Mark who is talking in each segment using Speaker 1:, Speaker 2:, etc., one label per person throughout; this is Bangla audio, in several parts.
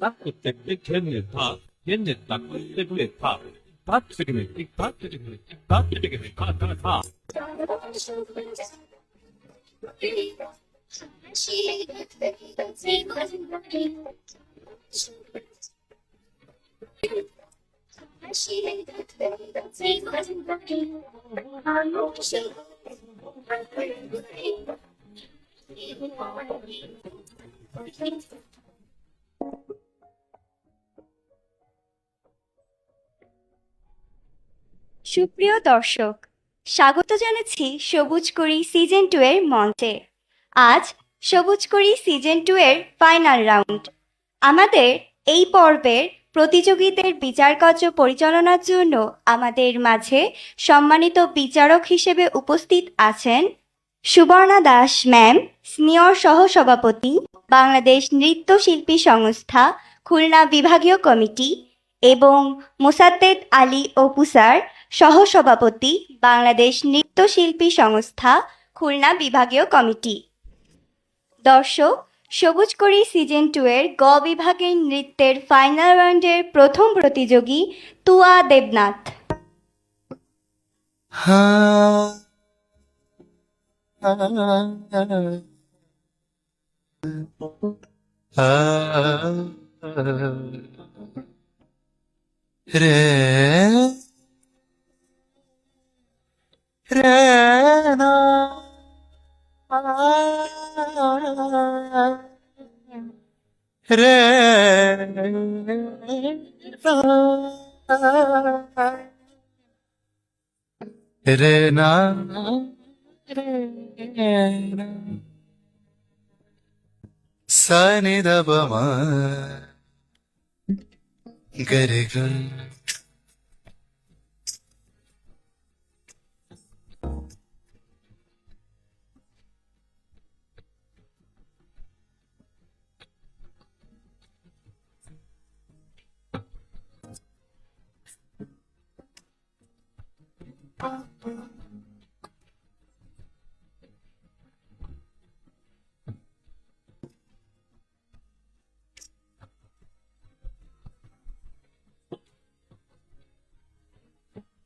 Speaker 1: 딱그때 걔네 다 걔네 딱그때 다 다트기네 다트기네 다트기네 다다다
Speaker 2: সুপ্রিয় দর্শক, স্বাগত জানাচ্ছি সবুজ করি সিজন 2 এর মঞ্চে। আজ সবুজ করি সিজন 2 এর ফাইনাল রাউন্ড। আমাদের এই পর্বের প্রতিযোগীদের বিচার কার্য পরিচালনার জন্য আমাদের মাঝে সম্মানিত বিচারক হিসেবে উপস্থিত আছেন সুবর্ণা দাস ম্যাম, সিনিয়র সহসভাপতি, বাংলাদেশ নৃত্যশিল্পী সংস্থা খুলনা বিভাগীয় কমিটি, এবং মোসাদ্দেদ আলী অপু স্যার, সহসভাপতি, বাংলাদেশ নৃত্যশিল্পী সংস্থা খুলনা বিভাগীয় কমিটি। দর্শক, সবুজ করি সিজন 2 এর গ বিভাগের নৃত্যের ফাইনাল রাউন্ডের প্রথম প্রতিযোগী তুয়া দেবনাথ।
Speaker 3: রে রে না রে রে না রে সানি দবমা গরে গ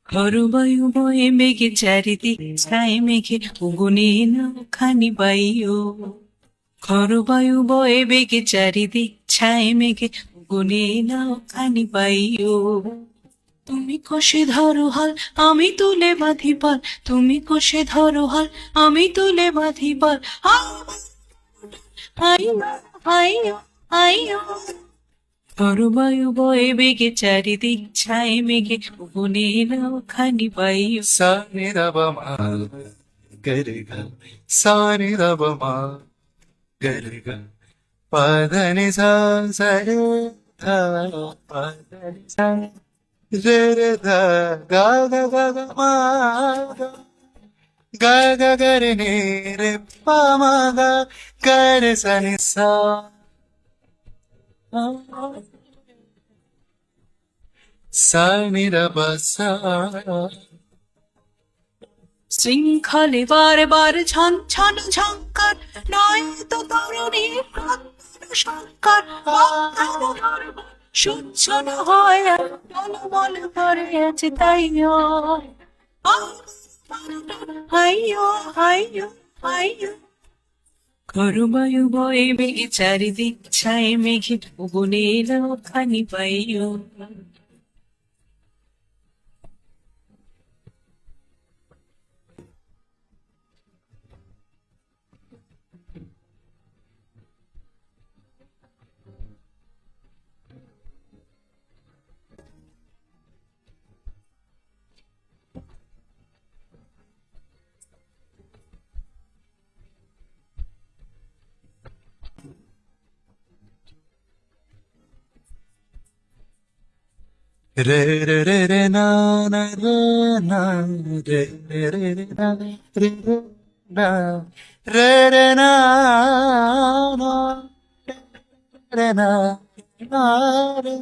Speaker 4: হরবায়ু বয়ে মেঘে চারিদিক ছায় মেঘে উগুনে নাও খানি বাইও। খরবায়ু বয়ে বেগে চারিদিক ছায় মেঘে উগুনে নাও খানি বাইও। তুমি কষে ধরো হাল আমি তুলে বাঁধি পাল, তুমি কষে ধরো হাল আমি তুলে বাঁধি পাল। আইও আইও আইও। হরবায়ু বয়ে বেগে চারিদিক ছায় মেঘে উগুনে নাও খানি বাইও।
Speaker 3: সানি দবমা গরে গ সানি দবমা গরে গ পదని সা সরে ধা পదని সা রে রে ধা গা গা গা গা মা গা গা গরে নে রে পা মা গা গরে সানি সা সানি দবসা
Speaker 4: শৃঙ্খলে বারবার ছন ছন ঝঙ্কার, নয় তো তরুণী সংকার। সহ্য না হয় আর মল করে আছে তাই হাইও হাইও হাইও। খরবায়ু বয়ে বেগে চারিদিক ছায় মেঘে উগুনে নাও খানি পাইও।
Speaker 3: re re re re na na re na re re re re na re re na re re na na re na na re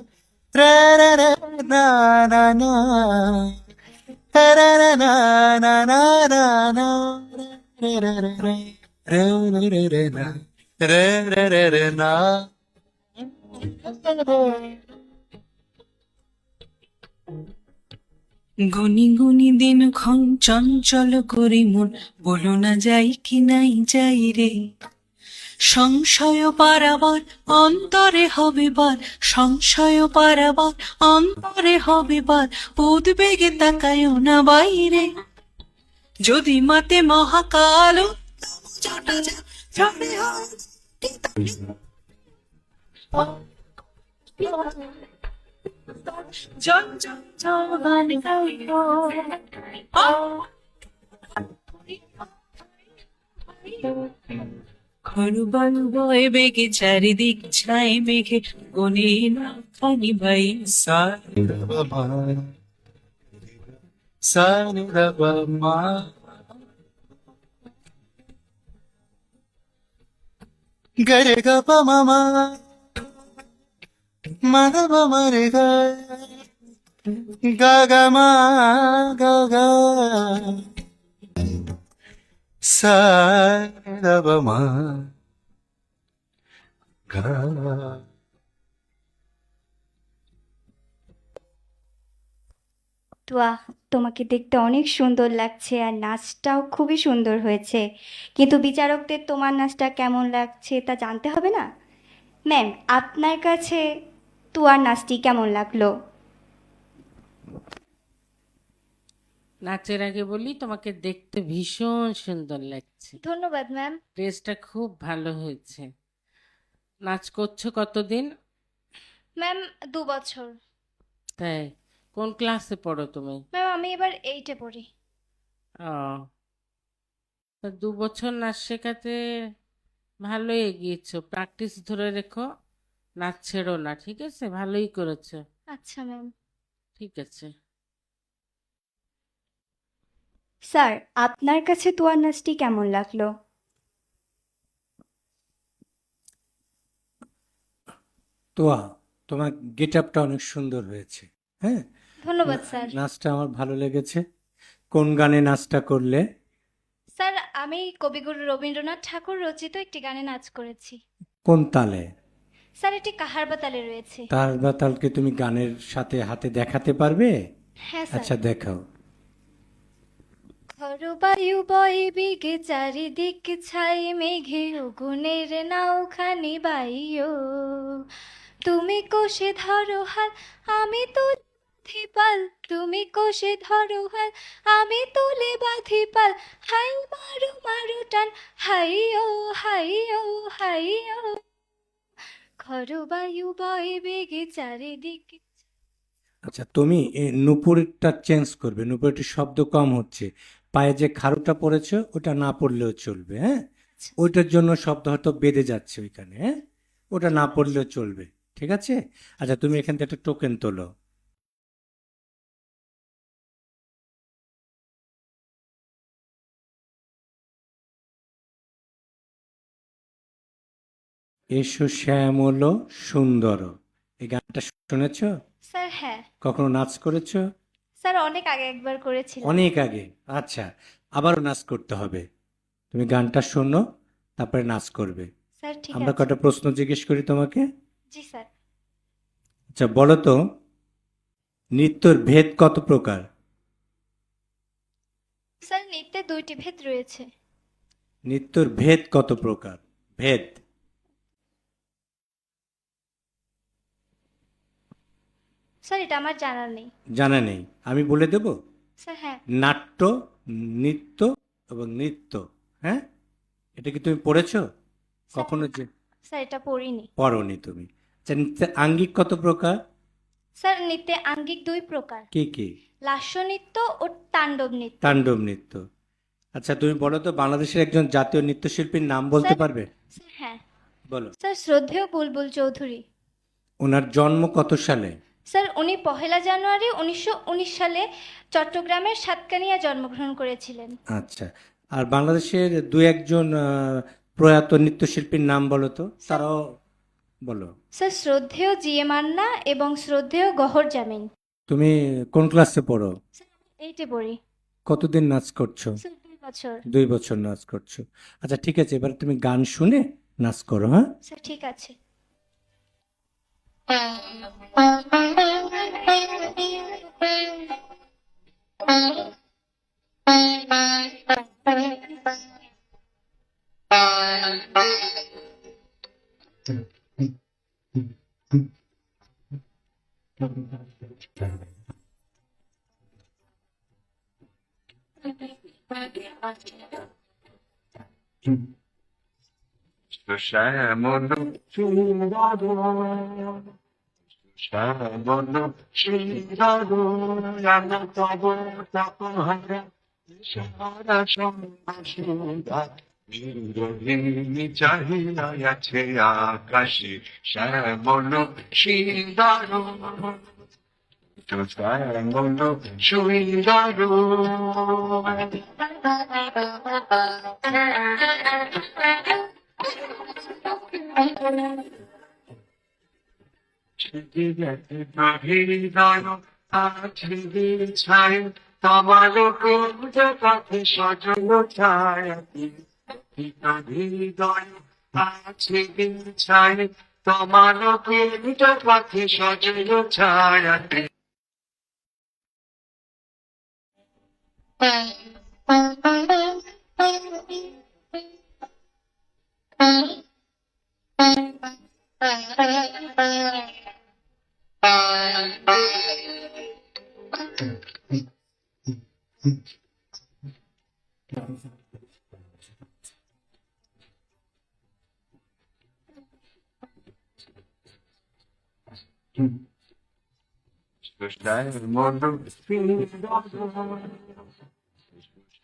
Speaker 3: re re re na na na re re re na na na na na re re re re re re re re na রে রে রে রে না।
Speaker 4: গুনি গুনি দিন ক্ষণ চঞ্চল করি মন, বলো না যাই কি নাই যাই রে। সংশয় পারাবার অন্তরে হবে বার, সংশয় পারাবার অন্তরে হবে বার, উদ্বেগে তাকায়ও না বাইরে। যদি মাতে মহাকাল জল জল জল গান গাইও। খরবাল বয়ে বেগে চারিদিক ছাই মেঘে, গনে না পানি ভাই।
Speaker 3: সা নি রে বা মা, সা নি রে বা মা। গে রে গা পা মা মা, মা রে বা মা রে গা, গা গা মা, গা গা, সা নি রে বা মা, গা।
Speaker 2: বাহ, তোমাকে দেখতে অনেক সুন্দর লাগছে আর নাচটাও খুবই সুন্দর হয়েছে, কিন্তু বিচারকদের তোমার নাচটা কেমন লাগছে তা জানতে হবে না? ম্যাম, আপনার কাছে তুয়ার নাচটি কেমন লাগলো?
Speaker 5: নাচের আগে বলি তোমাকে দেখতে ভীষণ সুন্দর লাগছে,
Speaker 2: ধন্যবাদ ম্যাম।
Speaker 5: ড্রেসটা খুব ভালো হয়েছে। নাচ করছো কতদিন?
Speaker 2: ম্যাম, 2 বছর।
Speaker 5: তাই? কোন ক্লাসে পড়ো তুমি?
Speaker 2: ম্যাম, আমি এবার 8-এ পড়ি।
Speaker 5: ও, তা 2 বছর নাচ শেখাতে ভালোই এগিয়েছো, প্র্যাকটিস ধরে রেখো, নাচ ছেড়ো না, ঠিক আছে? ভালোই করেছো,
Speaker 2: আচ্ছা ম্যাম।
Speaker 5: ঠিক আছে।
Speaker 2: স্যার, আপনার কাছে তুয়ার নাচটি কেমন লাগলো?
Speaker 6: তোয়া, তোমার গেট আপটা অনেক সুন্দর হয়েছে। হ্যাঁ,
Speaker 2: ধন্যবাদ স্যার।
Speaker 6: নাচটা আমার ভালো লেগেছে। কোন গানে নাচটা করলে?
Speaker 2: স্যার, আমি কবিগুরু রবীন্দ্রনাথ ঠাকুর রচিত একটি গানে নাচ করেছি।
Speaker 6: কোন তালে?
Speaker 2: স্যার, এটি কাহারবা তালে রয়েছে।
Speaker 6: তার বা তালকে তুমি গানের সাথে হাতে দেখাতে পারবে?
Speaker 2: হ্যাঁ স্যার।
Speaker 6: আচ্ছা, দেখাও।
Speaker 2: বায়ু বয়ে বিগে চারিদিক ছাই মেঘে, গুণের নাওখানি বাইও। তুমি কোষে ধরো হাল, আমি তুলে বাঁধি পাল, তুমি কোষে ধরো হাল, আমি তুলে বাঁধি পাল। হাই মারো মারো টান, হাইও হাইও হাইও। বায়ু বয়ে বেগে চারিদিক।
Speaker 6: আচ্ছা, তুমি নুপুরটা চেঞ্জ করবে, নুপুরটা শব্দ কম হচ্ছে। পায়ে যে খাড়ুটা পড়েছো ওটা না পড়লেও চলবে, হ্যাঁ? ওইটার জন্য শব্দ হয়তো বেঁধে যাচ্ছে ওইখানে, হ্যাঁ? ওটা না পড়লেও চলবে, ঠিক আছে? আচ্ছা, তুমি এখান থেকে একটা টোকেন তোলো। এসো শ্যামল সুন্দর, এই গানটা শুনেছো?
Speaker 2: স্যার হ্যাঁ।
Speaker 6: কখনো নাচ করেছো?
Speaker 2: স্যার, অনেক আগে একবার করেছিলাম।
Speaker 6: অনেক আগে? আচ্ছা, আবারও নাচ করতে হবে। তুমি গানটা শোনো, তারপরে নাচ করবে।
Speaker 2: স্যার ঠিক
Speaker 6: আমরা
Speaker 2: আছে।
Speaker 6: কটা প্রশ্ন জিজ্ঞেস করি তোমাকে।
Speaker 2: জি স্যার।
Speaker 6: আচ্ছা, বলো তো, নৃত্যর ভেদ কত প্রকার?
Speaker 2: স্যার, নৃত্যে 2টি ভেদ রয়েছে।
Speaker 6: নৃত্যর ভেদ কত প্রকার? ভেদ।
Speaker 2: স্যার, এটা আমার জানা নেই।
Speaker 6: জানা নেই? আমি বলে দেব।
Speaker 2: স্যার হ্যাঁ।
Speaker 6: নাট্য, নৃত্য এবং নৃত্য, হ্যাঁ? এটা কি তুমি পড়েছো কখনো? যে
Speaker 2: স্যার, এটা পড়িনি।
Speaker 6: পড়োনি তুমি। আচ্ছা, নৃত্যের আঙ্গিক কত প্রকার?
Speaker 2: স্যার, নৃত্যে আঙ্গিক 2 প্রকার,
Speaker 6: কি কি?
Speaker 2: লাস্য নৃত্য ও তাণ্ডব নৃত্য।
Speaker 6: তাণ্ডব নৃত্য। আচ্ছা, তুমি বলো তো, বাংলাদেশের একজন জাতীয় নৃত্যশিল্পীর নাম বলতে
Speaker 2: স্যার-
Speaker 6: পারবে?
Speaker 2: স্যার হ্যাঁ।
Speaker 6: বলো।
Speaker 2: স্যার, শ্রদ্ধেয় বুলবুল চৌধুরী।
Speaker 6: ওনার জন্ম কত সালে?
Speaker 2: স্যার, উনি 1 জানুয়ারি 1919 সালে চট্টগ্রামের সাতকানিয়া জন্মগ্রহণ করেছিলেন।
Speaker 6: আচ্ছা, আর বাংলাদেশের দু একজন প্রয়াত নৃত্যশিল্পীর নাম বলো তো, তারাও বলো।
Speaker 2: স্যার, শ্রদ্ধেয় জি.এ. মান্না এবং শ্রদ্ধেয় গহর জামিন।
Speaker 6: তুমি কোন ক্লাসে পড়ো?
Speaker 2: স্যার, 8-এ পড়ি।
Speaker 6: কতদিন নাচ করছো?
Speaker 2: স্যার, 2 বছর।
Speaker 6: 2 বছর নাচ করছো। আচ্ছা, ঠিক আছে, এবার তুমি গান শুনে নাচ করো, হ্যাঁ?
Speaker 2: স্যার ঠিক আছে।
Speaker 3: শ্যামল শ্যামল শ্রীরাম তব তপহারা সারা সন্ধ্যা বিরোহিণী চাহিয়া আছে আকাশে শ্যামল শ্রীরাম শ্যামল হৃদয় আছে ছায় তোমার কুঞ্জ পথে সজল ছায়া হৃদয় আছে ছায় তোমার কুঞ্জ পথে সজল ছায়া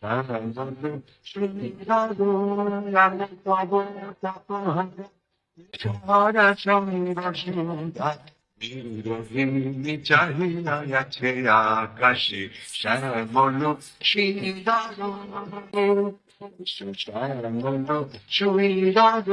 Speaker 3: শ্যামল শ্রীরাম তব তপহারা সারা সন্ধ্যা বিরোহিণী চাহিয়া আছে আকাশে শ্যামল শ্রীরাম শ্যামল শ্রীরাম।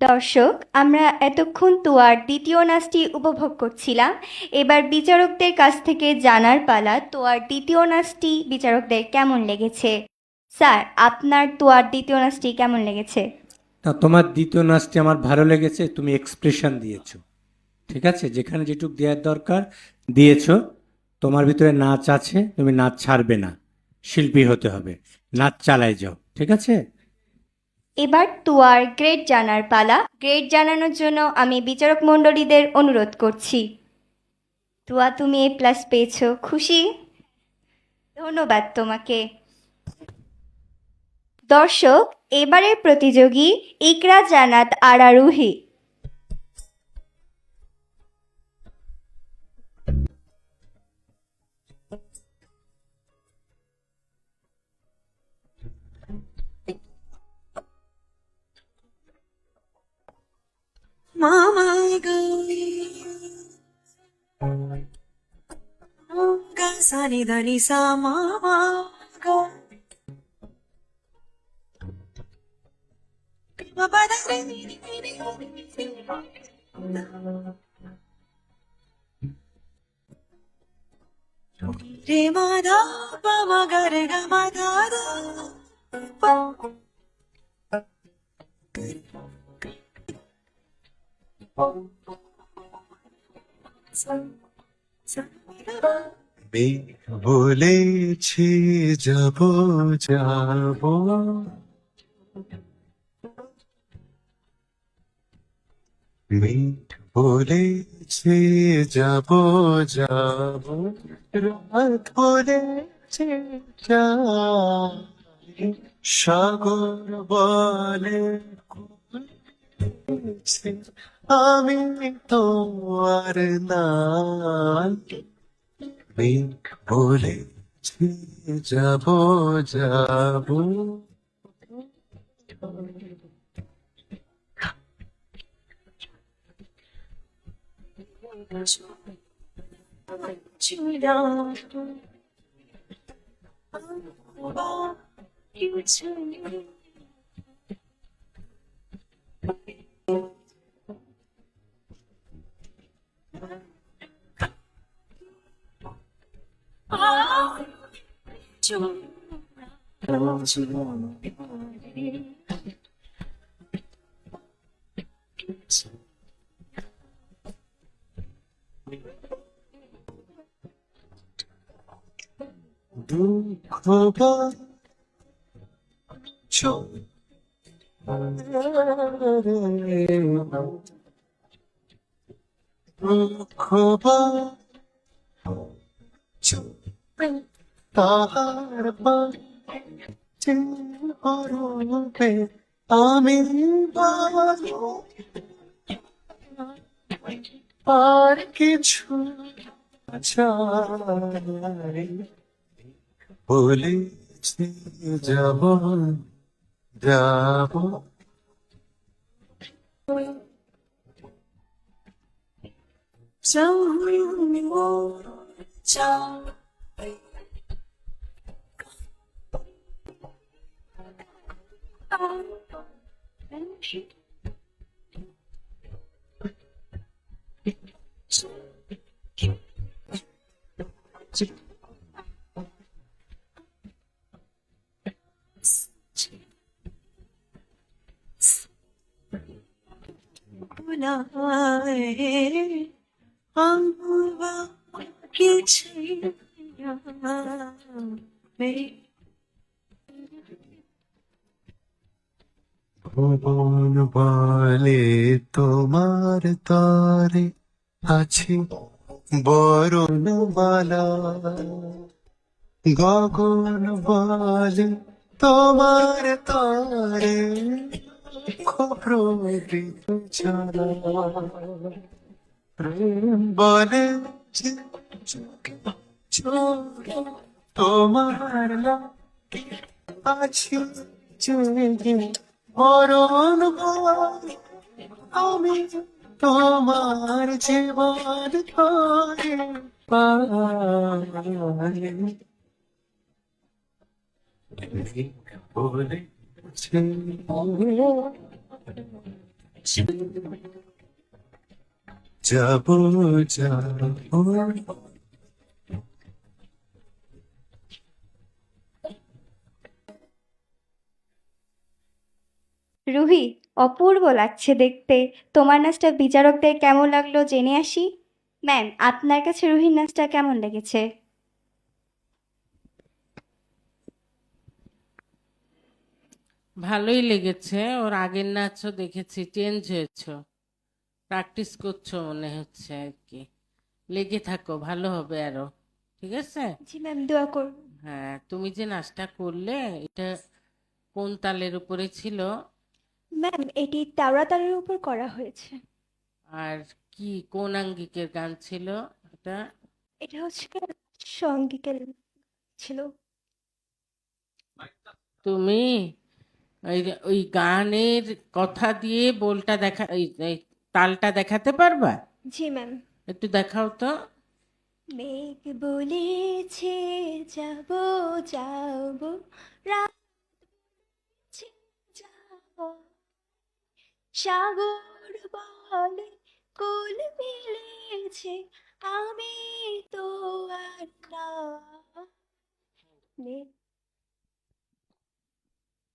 Speaker 2: দর্শক, আমরা এতক্ষণ তোয়ার দ্বিতীয় নাচটি উপভোগ করছিলাম। এবার বিচারকদের কাছ থেকে জানার পালা তোয়ার দ্বিতীয় নাচটি বিচারকদের কেমন লেগেছে। স্যার, আপনার তোয়ার দ্বিতীয় নাচটি কেমন লেগেছে?
Speaker 6: তা তোমার দ্বিতীয় নাচটি আমার ভালো লেগেছে, তুমি এক্সপ্রেশন দিয়েছো, ঠিক আছে, যেখানে যেটুক দেওয়ার দরকার দিয়েছো। তোমার ভিতরে নাচ আছে, তুমি নাচ ছাড়বে না, শিল্পী হতে হবে, নাচ চালায় যাও, ঠিক আছে?
Speaker 2: এবার তোয়ার গ্রেড জানার পালা। গ্রেড জানানোর জন্য আমি বিচারক মণ্ডলীদের অনুরোধ করছি। তোয়া, তুমি A+ পেয়েছো, খুশি? ধন্যবাদ তোমাকে। দর্শক, এবারের প্রতিযোগী ইকরা জান্নাত আরা রুহি।
Speaker 4: মামা গো গা সানি ধানি সা মামা গো বাবা দা রে রে মা ধা পা মা গা রে গা মা ধা ধা পা
Speaker 3: মেঘ বলেছে যাব যাব মেঘ বলেছে যাব যাব রাত বলেছে যাই সাগর বলে আমি তো আর নাই মেঘ বলেছে যাব যাব
Speaker 4: you
Speaker 3: দুঃখ বাছো দুঃখ বাছো তাহার পাশে অরূপে আমি বাজো আর কিছু চাই বলেছি যাব যাব ভুবন বলে তোমার তরে আছে বরণমালা গগন বলে তোমার তরে প্রদীপ জ্বালা প্রেম বলে যে চোখে চোখে তোমার লাগে আছি জেগে মরণ বলে আমি তোমার জীবন ধরে বলেছে যাব যাব
Speaker 2: রুহি, অপূর্ব লাগছে দেখতে। তোমার নাচটা বিচারকদের কেমন লাগলো জেনে আসি। ম্যাম, আপনার কাছে রুহির নাচটা কেমন লেগেছে?
Speaker 5: ভালোই লেগেছে। ওর আগের নাচও দেখেছি, চেঞ্জ হয়েছো, প্র্যাকটিস করছো মনে হচ্ছে আর কি। লেগে থাকো, ভালো হবে আরো। ঠিক আছে?
Speaker 2: জি ম্যাম, দোয়া করব।
Speaker 5: হ্যাঁ, তুমি যে নাচটা করলে এটা কোন তালের উপরে ছিল?
Speaker 2: ম্যাম, এটি তাওড়াতাড়ির উপর করা হয়েছে।
Speaker 5: আর কি কোন আঙ্গিকের গান ছিল এটা?
Speaker 2: এটা হচ্ছে সঙ্গীতের ছিল।
Speaker 5: তুমি ওই ওই গানের কথা দিয়ে বোলটা দেখা এই তালটা দেখাতে পারবা?
Speaker 2: জি ম্যাম।
Speaker 5: একটু দেখাও তো।
Speaker 2: মেঘ বলেছে যাব যাব, রাত বলেছে যাব, সাগর বলে কুল মিলেছে, আমি তো আর না।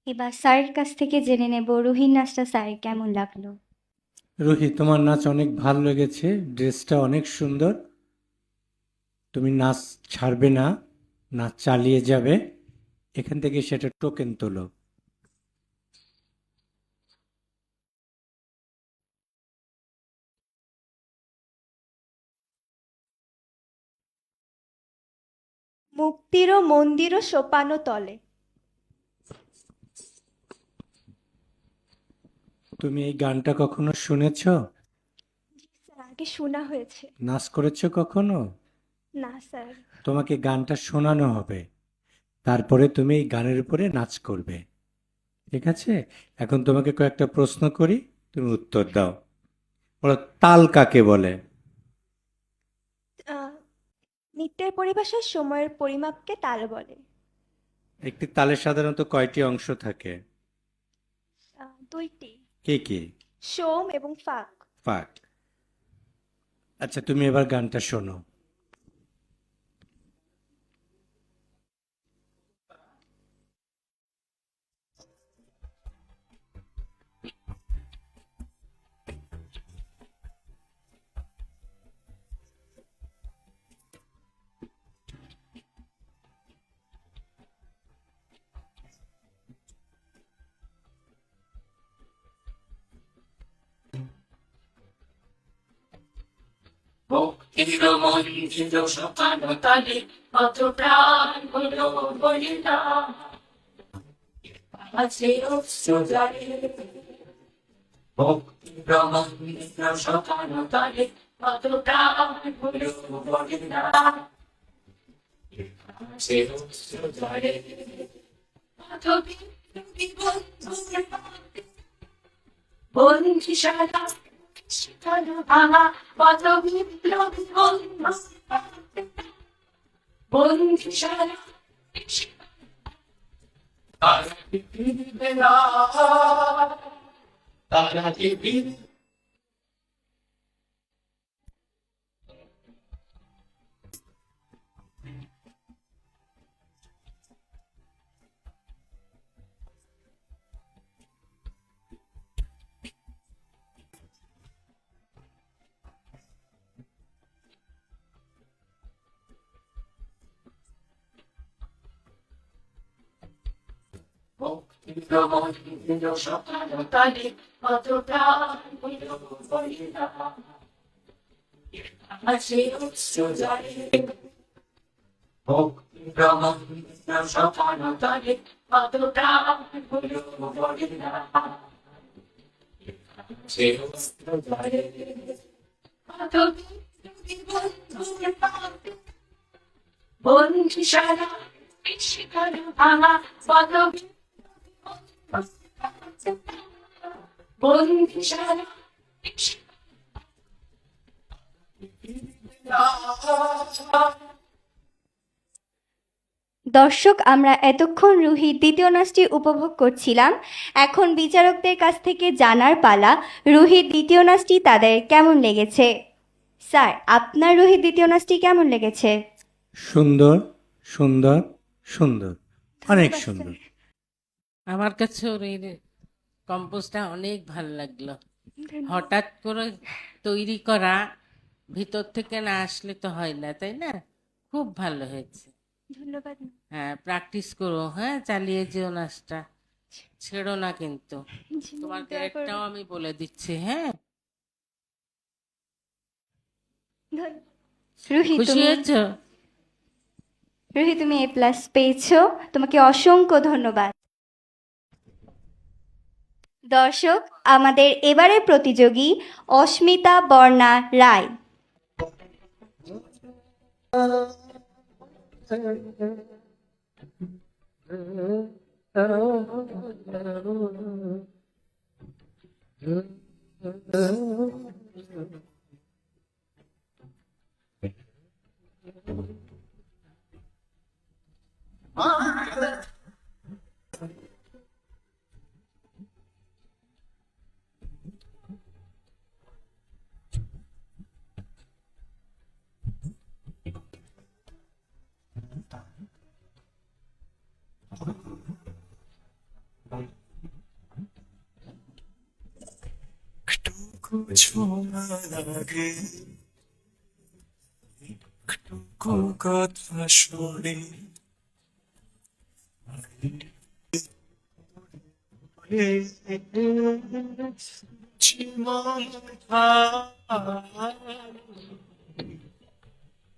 Speaker 2: এবার স্যারের কাছ থেকে জেনে নেব রুহির নাচটা স্যারের কেমন লাগলো।
Speaker 6: রুহি, তোমার নাচ অনেক ভালো লেগেছে, ড্রেসটা অনেক সুন্দর। তুমি নাচ ছাড়বে না, নাচ চালিয়ে যাবে। এখান থেকে সেটা টোকেন তোলো।
Speaker 2: মুক্তিরও মন্দিরও সোপানো তলে।
Speaker 6: তুমি এই গানটা কখনো শুনেছো?
Speaker 2: স্যার, আগে শোনা হয়েছে।
Speaker 6: নাচ করেছো কখনো?
Speaker 2: না স্যার।
Speaker 6: তোমাকে গানটা শোনানো হবে, তারপরে তুমি এই গানের উপরে নাচ করবে। ঠিক আছে? এখন তোমাকে কয়েকটা প্রশ্ন করি, তুমি উত্তর দাও। বলো, তাল কাকে বলে?
Speaker 2: নৃত্যের পরিভাষায় সময়ের পরিমাপকে তাল বলে।
Speaker 6: একটি তালে সাধারণত কয়টি অংশ থাকে?
Speaker 2: দুইটি,
Speaker 6: কি কি?
Speaker 2: সোম এবং ফাক।
Speaker 6: ফাক। আচ্ছা, তুমি এবার গানটা শোনো।
Speaker 4: চিরমন্দির সকানো তালে কত প্রাণ হলো বলি না আছে অশ্রুজলে রমন্দির সকানো তালে কত প্রাণ হলো বলি না আছে অশ্রুজলে কত বন্ধু সারা শিখানো ভাঙা কত বিপ্লবী বন্ধু সারা তারা পৃথিবীতে না তারা পৃথিবী রমন্দির সকানো তালে কত প্রাণ হলো বলি না আছে অশ্রুজলে রমন্দির সকানো তালে কত প্রাণ হলো বলি না আছে অশ্রুজলে কত বন্ধু সারা শিখানো ভাঙা কত বন্ধু সারা
Speaker 2: দর্শক, আমরা এতক্ষণ রুহির দ্বিতীয় নাচটি উপভোগ করছিলাম। এখন বিচারকদের কাছ থেকে জানার পালা রুহির দ্বিতীয় নাচটি তাদের কেমন লেগেছে। স্যার, আপনার রুহির দ্বিতীয় নাচটি কেমন লেগেছে?
Speaker 6: সুন্দর, সুন্দর, সুন্দর, অনেক সুন্দর।
Speaker 5: আমার কাছে ওর এই কম্পোজটা অনেক ভালো লাগলো। হঠাৎ করে তৈরি করা, ভিতর থেকে না আসলে তো হয় না, তাই না? খুব ভালো হয়েছে।
Speaker 2: ধন্যবাদ।
Speaker 5: হ্যাঁ, প্র্যাকটিস করো, হ্যাঁ, চালিয়ে যেও নাচটা, ছেড়ো না কিন্তু। তোমার গ্রেডটাও আমি বলে দিচ্ছি, হ্যাঁ।
Speaker 2: রুহি,
Speaker 5: খুশি হয়েছো?
Speaker 2: তুমি A+ পেয়েছো, তোমাকে অসংখ্য ধন্যবাদ। দর্শক, আমাদের এবারের প্রতিযোগী অস্মিতা বর্ণা রায়।
Speaker 3: লাগে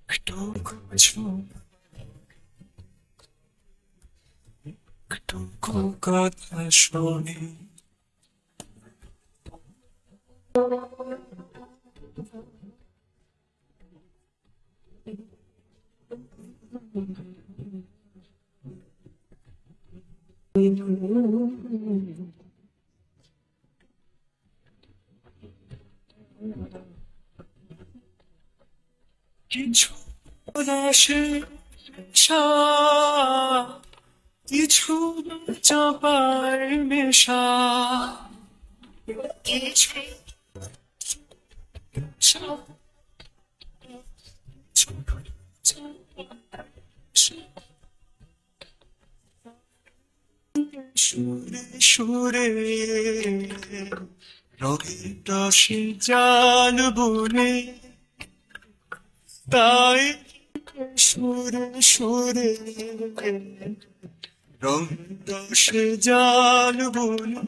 Speaker 3: একটু কথা শুনি একটু কথা শুনি কিছু আসে কিছু চাপার নেশা কিছু সুরে সুরে রঙের রসে জাল বলে তাই সুরে সুরে রঙের রসে জাল বলে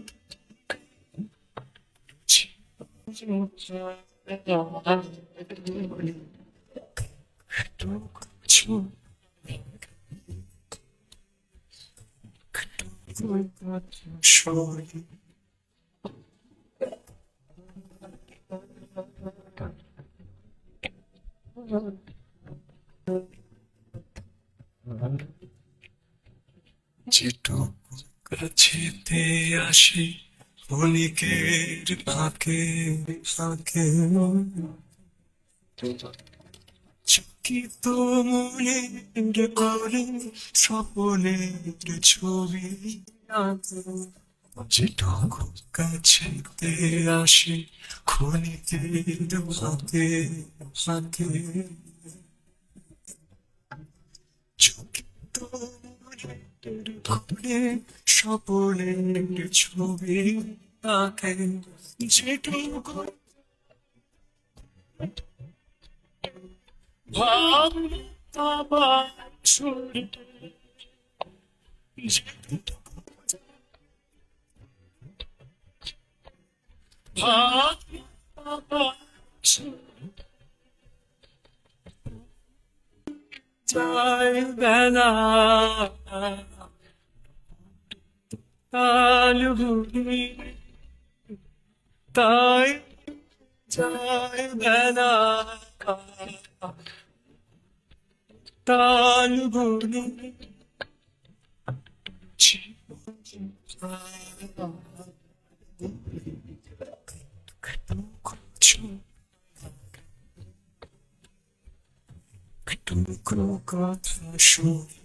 Speaker 3: যেটুকু কাছেতে আসি অনেকের ফাঁকে ফাঁকে চকিত মনের করে স্বপনের ছবি আঁকে। যেটুকু কাছেতে আসি ক্ষণিকের ফাঁকে ফাঁকে চকিত মনের করে স্বপনের ছবি আঁকে। যেটুকু ভাব আবার ছড়িতে যেটুকু ভাব আবার ছড়িতে যায় বেলা তাল বুড়ি তাই যায় বেলা তাল বুড়ি কথা শুনি কথা শুনি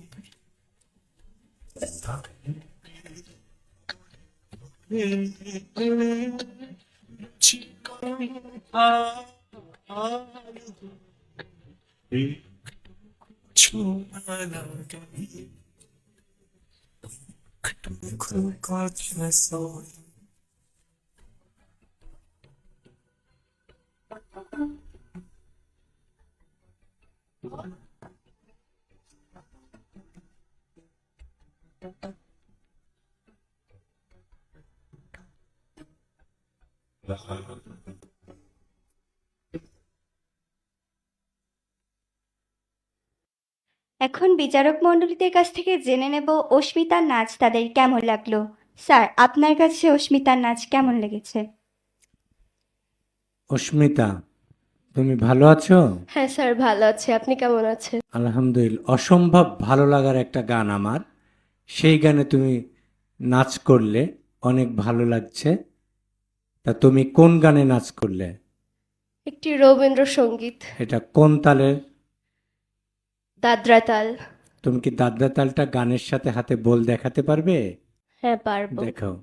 Speaker 2: এখন বিচারক মণ্ডলীদের কাছ থেকে জেনে নেব অস্মিতার নাচ তাদের কেমন লাগলো। স্যার, আপনার কাছে অস্মিতার নাচ কেমন লেগেছে?
Speaker 6: অস্মিতা, তুমি ভালো আছো?
Speaker 7: হ্যাঁ স্যার, ভালো আছে। আপনি কেমন আছেন?
Speaker 6: আলহামদুলিল্লাহ। অসম্ভব ভালো লাগার একটা গান আমার, সেই গানে তুমি নাচ করলে, অনেক ভালো লাগছে। তা তুমি কোন গানে নাচ করলে?
Speaker 7: একটি রবীন্দ্রসঙ্গীত,
Speaker 6: এটা কোন তালের?
Speaker 7: দাদরা তাল।
Speaker 6: তুমি কি দাদরা তালটা গানের সাথে হাতে বল দেখাতে পারবে?
Speaker 7: হ্যাঁ, পারবো।
Speaker 6: দেখাও।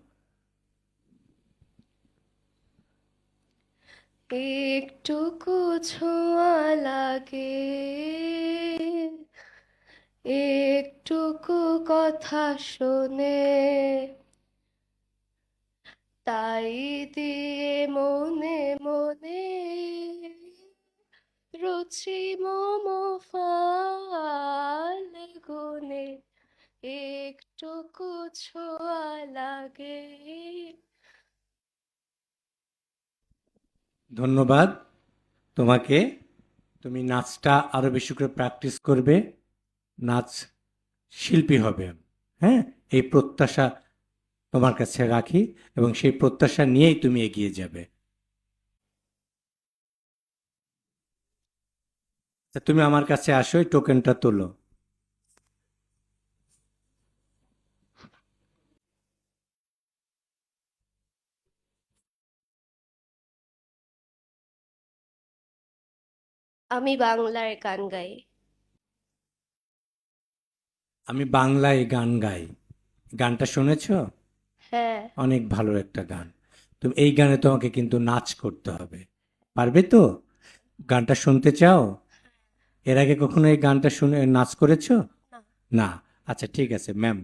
Speaker 7: একটুকু ছোঁয়া লাগে, একটুকু কথা শোনে, তাই দিয়ে মনে মনে রুচি মম ফাল্গুনে, একটুকু ছোঁয়া লাগে।
Speaker 6: ধন্যবাদ তোমাকে। তুমি নাচটা আরো বেশি করে প্র্যাকটিস করবে, নাচ শিল্পী হবে। হ্যাঁ, এই প্রত্যাশা তোমার কাছে রাখি এবং সেই প্রত্যাশা নিয়েই তুমি এগিয়ে যাবে। তা তুমি আমার কাছে আসো, এই টোকেনটা তোলো।
Speaker 7: আমি বাংলায় গান গাই।
Speaker 6: আমি বাংলায় গান গাই। গানটা শুনেছো?
Speaker 7: হ্যাঁ।
Speaker 6: অনেক ভালো একটা গান। তুমি এই গানে তোমাকে কিন্তু নাচ করতে হবে, পারবে তো? গানটা শুনতে চাও? এর আগে কখনো এই গানটা শুনে নাচ করেছো? না। আচ্ছা ঠিক আছে ম্যাম।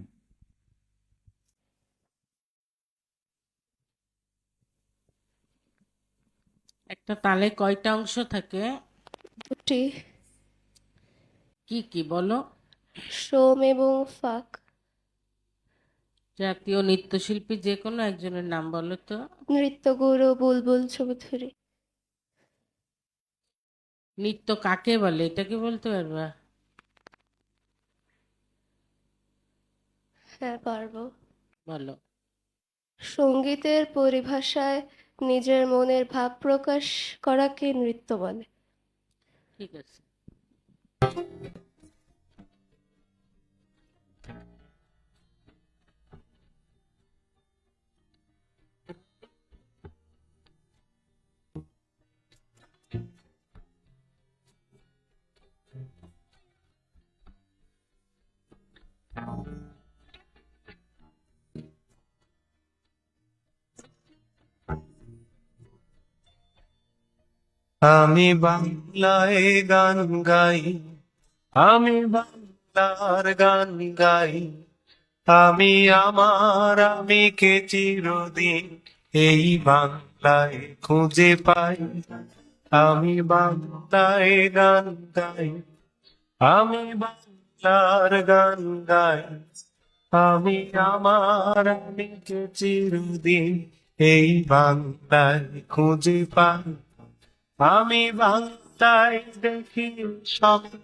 Speaker 5: একটা তালে কয়টা অংশ থাকে?
Speaker 7: দুটি,
Speaker 5: কি কি বলো?
Speaker 7: সোম এবং ফাক।
Speaker 5: জাতীয় নৃত্যশিল্পী যে কোনো একজনের নাম বলো তো।
Speaker 7: নৃত্যগুরু বুলবুল চৌধুরী।
Speaker 5: নৃত্য কাকে বলে এটা কি বলতে পারবা?
Speaker 7: হ্যাঁ, পারবো।
Speaker 5: বলো।
Speaker 7: সঙ্গীতের পরিভাষায় নিজের মনের ভাব প্রকাশ করাকে নৃত্য বলে।
Speaker 5: ঠিক আছে।
Speaker 3: আমি বাংলায় গান গাই, আমি বাংলার গান গাই, আমি আমার আমিকে চিরদিন এই বাংলায় খুঁজে পাই। আমি বাংলায় গান গাই, আমি বাংলার গান গাই, আমি আমার আমিকে চিরদিন এই বাংলায় খুঁজে পাই। আমি বাংলায় দেখি স্বপ্ন,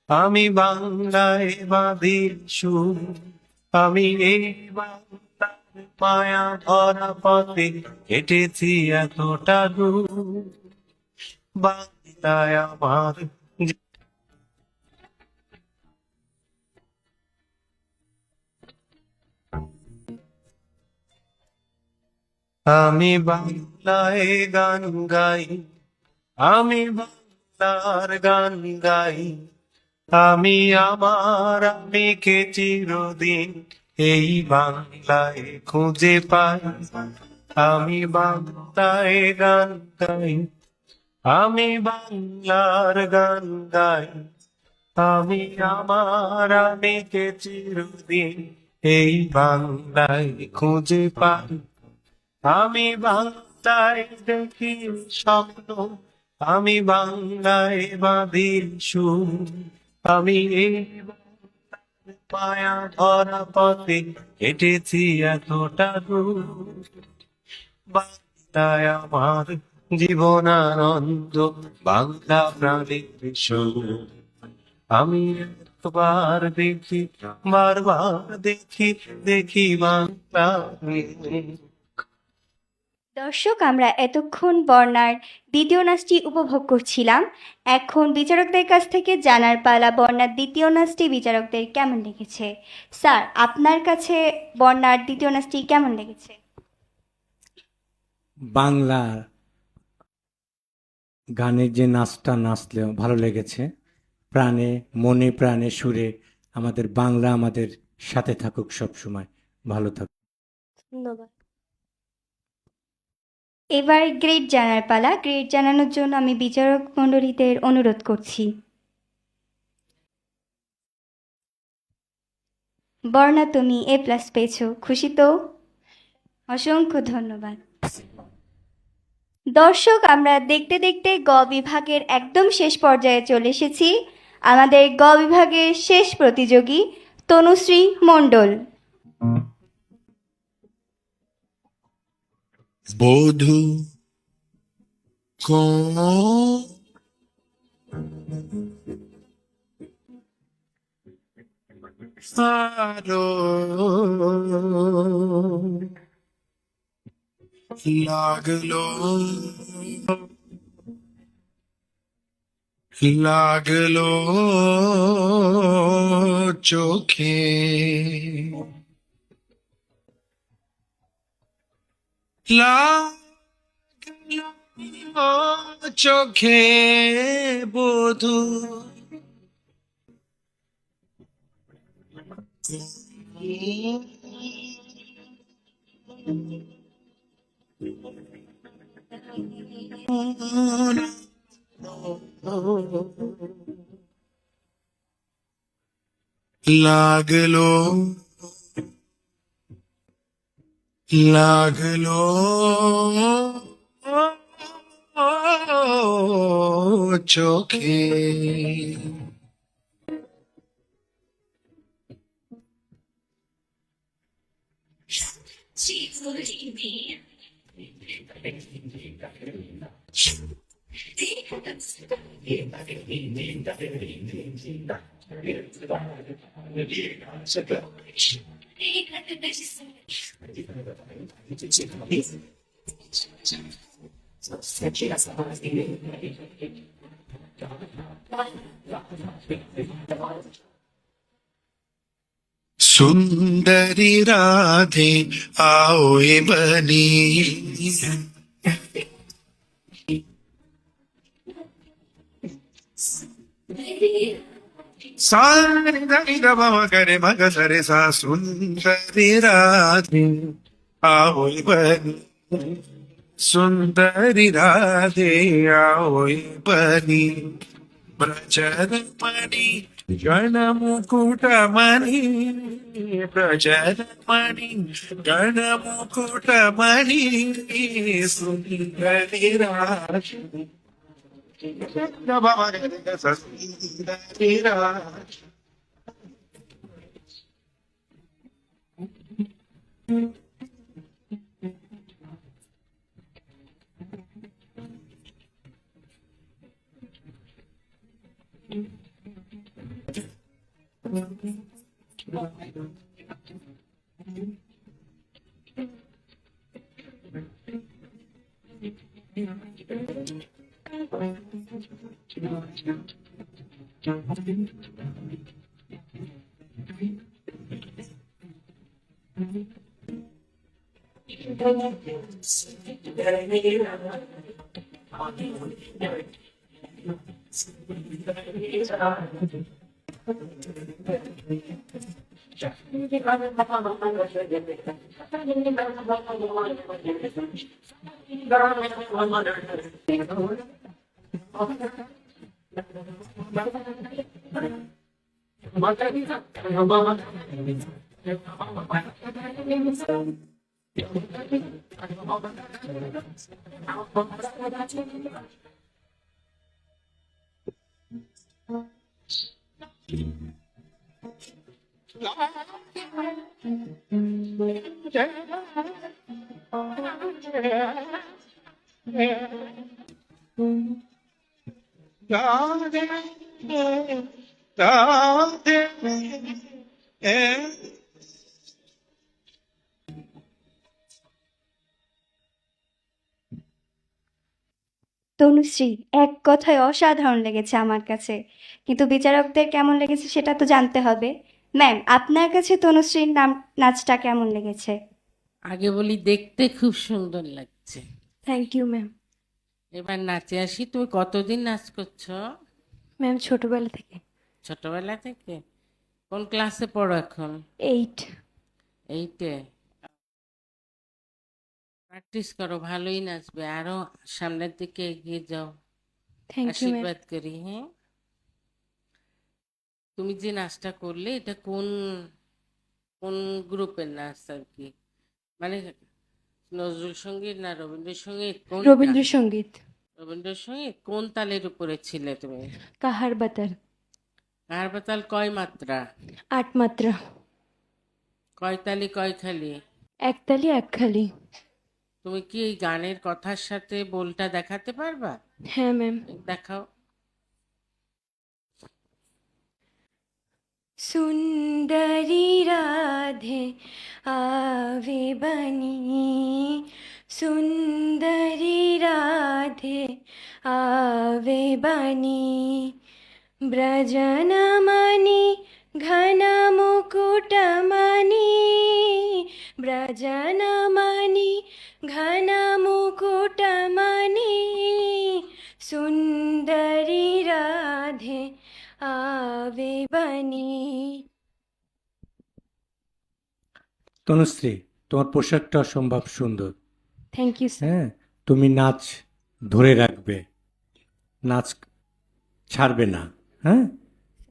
Speaker 3: আমি বাংলায় বাঁধি সুর, আমি এই বাংলার মায়া ধরা পথে হেঁটেছি এতটা দূর। বাংলায় আমার আমি বাংলায় গান গাই, আমি বাংলার গান গাই, আমি আমার আমিকে চিরদিন এই বাংলায় খুঁজে পাই। আমি বাংলায় গান গাই, আমি বাংলার গান গাই, আমি আমার আমিকে চিরদিন এই বাংলায় খুঁজে পাই। আমি বাংলায় দেখি স্বপ্ন, আমি বাংলায় বাঁধি সুর, আমি এই বাংলার মায়া ধরা পথে হেঁটেছি এতটা দূর। বাংলায় আমার জীবনানন্দ, বাংলা প্রাণের সুর। আমি একবার দেখি, বারবার দেখি, দেখি বাংলা।
Speaker 2: দর্শক, আমরা এতক্ষণ বর্ণার দ্বিতীয় নাচটি উপভোগ করছিলাম। এখন বিচারকদের কাছ থেকে জানার পালা বর্ণার দ্বিতীয় নাচটি বিচারকদের কেমন লেগেছে। স্যার, আপনার কাছে বর্ণার দ্বিতীয় নাচটি কেমন লেগেছে?
Speaker 6: বাংলা গানের যে নাচটা নাচলে ভালো লেগেছে। প্রাণে মনে প্রাণে সুরে আমাদের বাংলা আমাদের সাথে থাকুক, সব সময় ভালো থাকুক।
Speaker 7: ধন্যবাদ।
Speaker 2: এবার গ্রেড জানার পালা। গ্রেড জানানোর জন্য আমি বিচারক মণ্ডলীদের অনুরোধ করছি। বর্ণা, তুমি A+ পেয়েছো, খুশি তো? অসংখ্য ধন্যবাদ। দর্শক, আমরা দেখতে দেখতে গ বিভাগের একদম শেষ পর্যায়ে চলে এসেছি। আমাদের গ বিভাগের শেষ প্রতিযোগী তনুশ্রী মণ্ডল।
Speaker 3: বধূ আরো লাগলো, লাগলো চোখে, লাগলো চোখে বধূ, লাগলো, লাগলো চোখে। सुंदरी राधे आओ ए बनी सारे धनी ग करे मग सरे सा सुंदरी राधे आओ ए बनी सुंदरी राधे आओ ए बनी ब्रजरमणि गणमुकुटमणि ब्रजरमणि गणमुकुटमणि सुंदरी राधे सुंदरी राधे
Speaker 2: তনুশ্রী, এক কথায় অসাধারণ লেগেছে আমার কাছে, কিন্তু বিচারকদের কেমন লেগেছে সেটা তো জানতে হবে। ম্যাম, আপনার কাছে তনুশ্রীর নাচটা কেমন লেগেছে?
Speaker 5: আগে বলি দেখতে খুব সুন্দর লাগছে।
Speaker 7: Thank you ma'am.
Speaker 5: এবার নাচে আসি। তুমি কতদিন নাচ করছো?
Speaker 7: ম্যাম ছোটবেলা থেকে।
Speaker 5: ছোটবেলা থেকে? কোন ক্লাসে পড়ো এখন?
Speaker 7: 8।
Speaker 5: 8-এ? প্র্যাকটিস করো, ভালোই নাচবে। আরো সামনের দিকে এগিয়ে যাও।
Speaker 7: Thank you ma'am.
Speaker 5: আশীর্বাদ করি। হ্যাঁ, তুমি যে নাচটা করলে এটা কোন কোন গ্রুপের নাচ আর কি? মানে নজরুল সঙ্গীত না রবীন্দ্রসঙ্গীত? কোনটা?
Speaker 7: রবীন্দ্রসঙ্গীত।
Speaker 5: রবীন্দ্রসঙ্গীত। কোন তালের উপরে ছিলে তুমি?
Speaker 7: কাহার বাতার।
Speaker 5: কাহার তাল কয় মাত্রা?
Speaker 7: 8 মাত্রা।
Speaker 5: কয় তালি কয় খালি?
Speaker 7: 1 তালি 1 খালি।
Speaker 5: তুমি কি এই গানের কথার সাথে বোলটা দেখাতে পারবা?
Speaker 7: হ্যাঁ ম্যাম।
Speaker 5: দেখাও।
Speaker 2: सुंदरी राधे आवे बनी, सुंदरी राधे आवे बनी, ब्रजनमणि घन मुकुटमणि, ब्रजनमणि घन मुकुटमणि, सुंदरी राधे आवे बनी।
Speaker 6: তনুশ্রী, তোমার পোশাকটা অসম্ভব সুন্দর।
Speaker 7: Thank you sir.
Speaker 6: হ্যাঁ, তুমি নাচ ধরে রাখবে, নাচ ছাড়বে না। হ্যাঁ,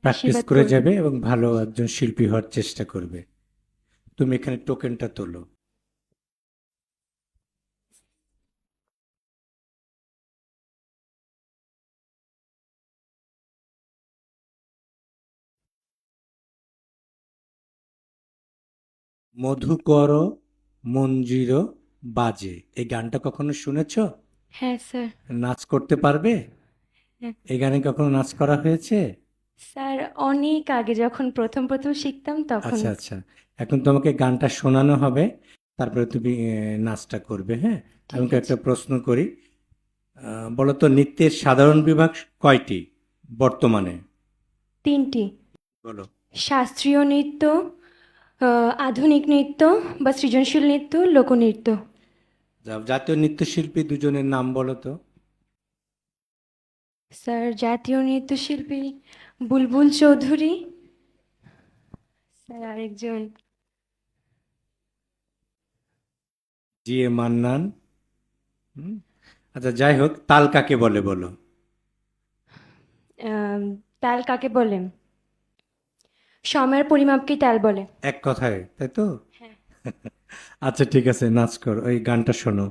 Speaker 6: প্র্যাকটিস
Speaker 7: আশীর্বাদ
Speaker 6: করে
Speaker 7: করবেন।
Speaker 6: যাবে এবং ভালো একজন শিল্পী হওয়ার চেষ্টা করবে। তুমি এখানে টোকেনটা তোলো। মধুকর মঞ্জির বাজে, এই গানটা কখনো শুনেছো?
Speaker 7: হ্যাঁ স্যার।
Speaker 6: নাচ করতে পারবে?
Speaker 7: হ্যাঁ।
Speaker 6: এই গানে কখনো নাচ করা হয়েছে?
Speaker 7: স্যার অনেক আগে যখন প্রথম প্রথম শিখতাম তখন।
Speaker 6: আচ্ছা আচ্ছা, এখন তোমাকে গানটা শোনানো হবে, তারপরে তুমি নাচটা করবে, হ্যাঁ?
Speaker 7: ঠিক
Speaker 6: আমাকে
Speaker 7: আছে।
Speaker 6: একটা প্রশ্ন করি, বলো তো নৃত্যের সাধারণ বিভাগ কয়টি বর্তমানে?
Speaker 7: 3টি।
Speaker 6: বলো।
Speaker 7: শাস্ত্রীয় নৃত্য, আধুনিক নৃত্য বা সৃজনশীল নৃত্য, লোকনৃত্য।
Speaker 6: জাতীয় নৃত্যশিল্পী দুজনের নাম বলো তো।
Speaker 7: স্যার জাতীয় নৃত্যশিল্পী বুলবুল চৌধুরী, স্যার আরেকজন
Speaker 6: জি এ মান্নান। হুম, আচ্ছা যাই হোক, তাল কাকে বলে বলো।
Speaker 7: তাল কাকে বলে? সময়ের পরিমাপকে তাল বলে।
Speaker 6: এক কথায়, তাই তো?
Speaker 7: হ্যাঁ।
Speaker 6: আচ্ছা ঠিক আছে, নাচ করো, ওই গানটা শোনো।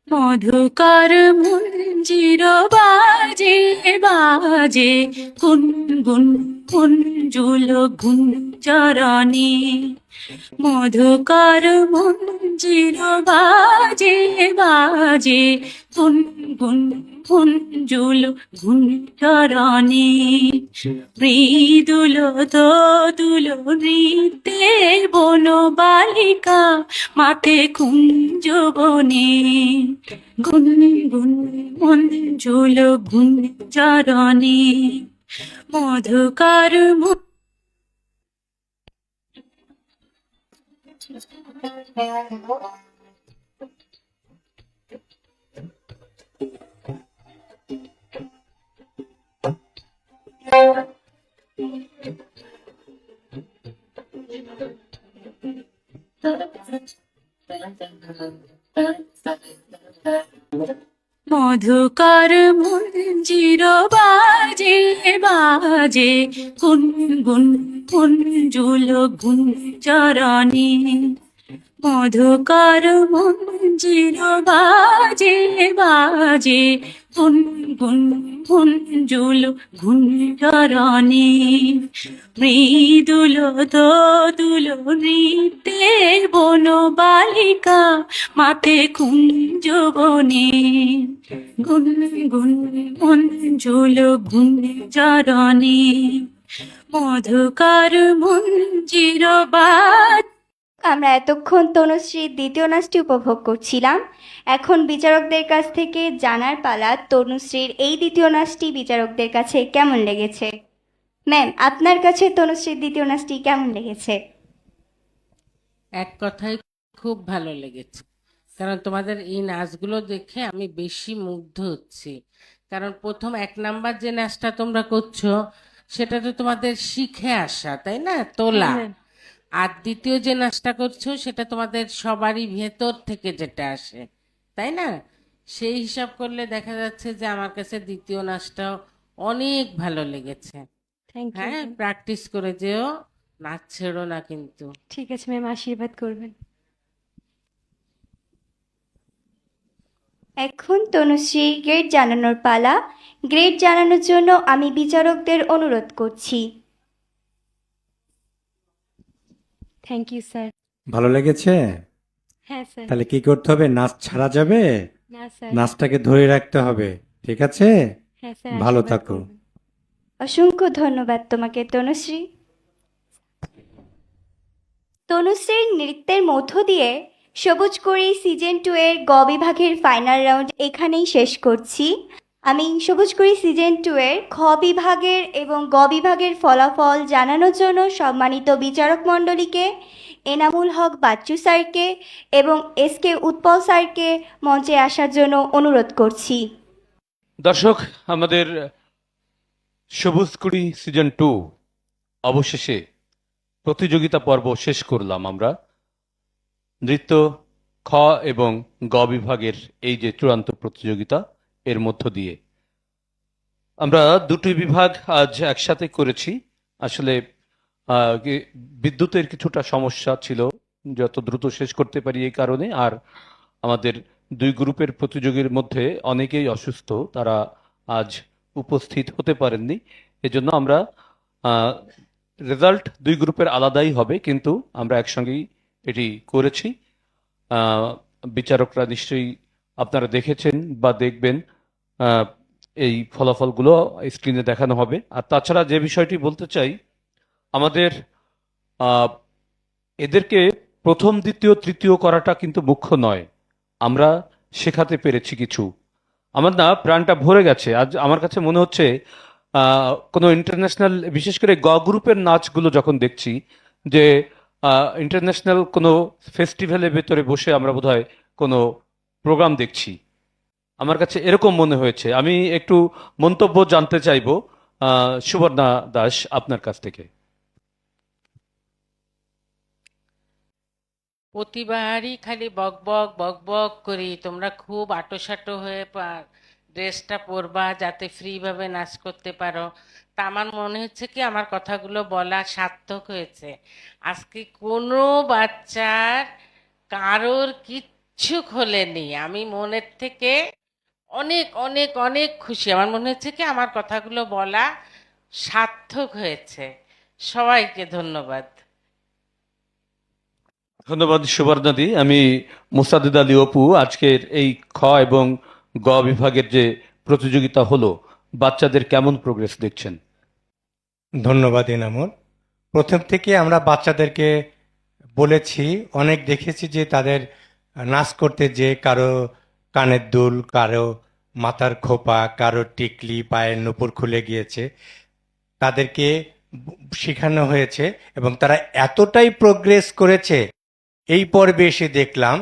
Speaker 4: মধুকর মঞ্জির বাজে বাজে, গুন গুন কুঞ্জুল গুঞ্জরণে। মধুকর মঞ্জির বাজে বাজে, গুন গুন কুঞ্জুল গুঞ্জরণে। মৃদুল দোদুল নৃত্যে বন বালিকা মাঠে কুঞ্জ বনে। গুন গুন মঞ্জুল গুঞ্জরণে। মধুকর মধুকর মঞ্জির বাজে বাজে, গুন গুন কুঞ্জুল গুঞ্জরণে। মধুকর মঞ্জির বাজে বাজে, গুন গুন কুঞ্জুল গুঞ্জরণে। মৃদুল দোদুল নৃত্যে বন বালিকা মাঠে কুঞ্জ বনে। গুন গুন মঞ্জুল গুঞ্জরণে। মধুকর মঞ্জির বাজে।
Speaker 2: আমরা এতক্ষণ তনুশ্রীর দ্বিতীয় নাচটি উপভোগ করছিলাম। এখন বিচারকদের কাছ থেকে জানার পালা তনুশ্রীর এই দ্বিতীয় নাচটি বিচারকদের কাছে কেমন লেগেছে। ম্যাম, আপনার কাছে তনুশ্রীর দ্বিতীয় নাচটি কেমন লেগেছে?
Speaker 5: এক কথায় খুব ভালো লেগেছে, কারণ তোমাদের এই নাচগুলো দেখে আমি বেশি মুগ্ধ হচ্ছি। কারণ প্রথম 1 নাম্বার যে নাচটা তোমরা করছো সেটা তো তোমাদের শিখে আসা, তাই না, তোলা।
Speaker 7: হ্যাঁ,
Speaker 5: আর দ্বিতীয় যে নাচটা করছো সেটা তোমাদের সবারই ভেতর থেকে যেটা আসে, তাই না? সেই হিসাব করলে দেখা যাচ্ছে যে আমার কাছে দ্বিতীয় নাচটাও অনেক ভালো লেগেছে।
Speaker 7: Thank you.
Speaker 5: হ্যাঁ, প্র্যাকটিস করে যেও, নাচ ছেড়ো না কিন্তু।
Speaker 7: ঠিক আছে ম্যাম, আশীর্বাদ করবেন।
Speaker 2: এখন তনুশ্রী গ্রেড জানানোর পালা। গ্রেড জানানোর জন্য আমি বিচারকদের অনুরোধ করছি।
Speaker 7: Thank you sir.
Speaker 6: ভালো লেগেছে?
Speaker 7: হ্যাঁ স্যার।
Speaker 6: তাহলে কি করতে হবে, নাচ ছাড়া যাবে,
Speaker 7: না স্যার।
Speaker 6: নাচটাকে ধরে রাখতে হবে, ঠিক আছে?
Speaker 7: হ্যাঁ স্যার,
Speaker 6: ভালো
Speaker 7: আশীর্বাদ
Speaker 6: থাকো।
Speaker 7: করবেন।
Speaker 2: অসংখ্য ধন্যবাদ তোমাকে তনুশ্রী। তনুশ্রীর নৃত্যের মধ্য দিয়ে সবুজ করি সিজন 2 এর গ বিভাগের ফাইনাল রাউন্ড এখানেই শেষ করছি। আমি সবুজ করি সিজন 2 এর খ বিভাগের এবং গ বিভাগের ফলাফল জানানোর জন্য সম্মানিত বিচারক মণ্ডলীকে, এনামুল হক বাচ্চু স্যারকে এবং SK উৎপল স্যারকে মঞ্চে আসার জন্য অনুরোধ করছি।
Speaker 1: দর্শক, আমাদের সবুজ কুড়ি সিজন 2 অবশেষে প্রতিযোগিতা পর্ব শেষ করলাম আমরা। নৃত্য খ এবং গ বিভাগের এই যে চূড়ান্ত প্রতিযোগিতা, এর মধ্য দিয়ে আমরা দুটি বিভাগ আজ একসাথে করেছি। আসলে বিদ্যুতের কিছুটা সমস্যা ছিল, যত দ্রুত শেষ করতে পারি এই কারণে। আর আমাদের দুই গ্রুপের প্রতিযোগীর মধ্যে অনেকেই অসুস্থ, তারা আজ উপস্থিত হতে পারেননি। এজন্য আমরা রেজাল্ট দুই গ্রুপের আলাদাই হবে, কিন্তু আমরা একসঙ্গেই এটি করেছি। আহ, বিচারকরা নিশ্চয়ই আপনারা দেখেছেন বা দেখবেন, আহ, এই ফলাফলগুলো স্ক্রিনে দেখানো হবে। আর তাছাড়া যে বিষয়টি বলতে চাই, আমাদের আহ, এদেরকে প্রথম দ্বিতীয় তৃতীয় করাটা কিন্তু মুখ্য নয়, আমরা শেখাতে পেরেছি কিছু। আমার না প্রাণটা ভরে গেছে আজ। আমার কাছে মনে হচ্ছে কোনো ইন্টারন্যাশনাল, বিশেষ করে গ গ্রুপের নাচগুলো যখন দেখছি, যে ইন্টারন্যাশনাল কোনো ফেস্টিভ্যালের ভেতরে বসে আমরা বোধহয় কোনো প্রোগ্রাম দেখছি। আমার কাছে এরকম মনে হয়েছে। আমি একটু মন্তব্য জানতে চাইবো সুবর্ণা দাস আপনার কাছ থেকে।
Speaker 5: প্রতিবারই খালি বক বক বক বক করি, তোমরা খুব আটোসাটো হয়ে ড্রেসটা পরবা যাতে ফ্রি ভাবে নাচ করতে পারো। তা আমার মনে হচ্ছে কি আমার কথাগুলো বলা সার্থক হয়েছে। আজকে কোনো বাচ্চার কারোর কিচ্ছু খোলেনি। আমি মনের থেকে অনেক অনেক অনেক খুশি। আমার মনে হচ্ছে কি আমার কথাগুলো বলা সার্থক হয়েছে। সবাইকে ধন্যবাদ।
Speaker 1: ধন্যবাদ সুবর্ণাদি। আমি মুসাদ্দেদ আলী অপু, আজকের এই খ এবং গ বিভাগের যে প্রতিযোগিতা হলো, বাচ্চাদের কেমন প্রোগ্রেস দেখছেন?
Speaker 6: ধন্যবাদ এনামুল। প্রথম থেকে আমরা বাচ্চাদেরকে বলেছি, অনেক দেখেছি যে তাদের নাচ করতে যে কারো কানের দুল, কারো মাথার খোপা, কারো টিকলি, পায়ের নুপুর খুলে গিয়েছে, তাদেরকে শেখানো হয়েছে এবং তারা এতটাই প্রোগ্রেস করেছে। এই পর্বে এসে দেখলাম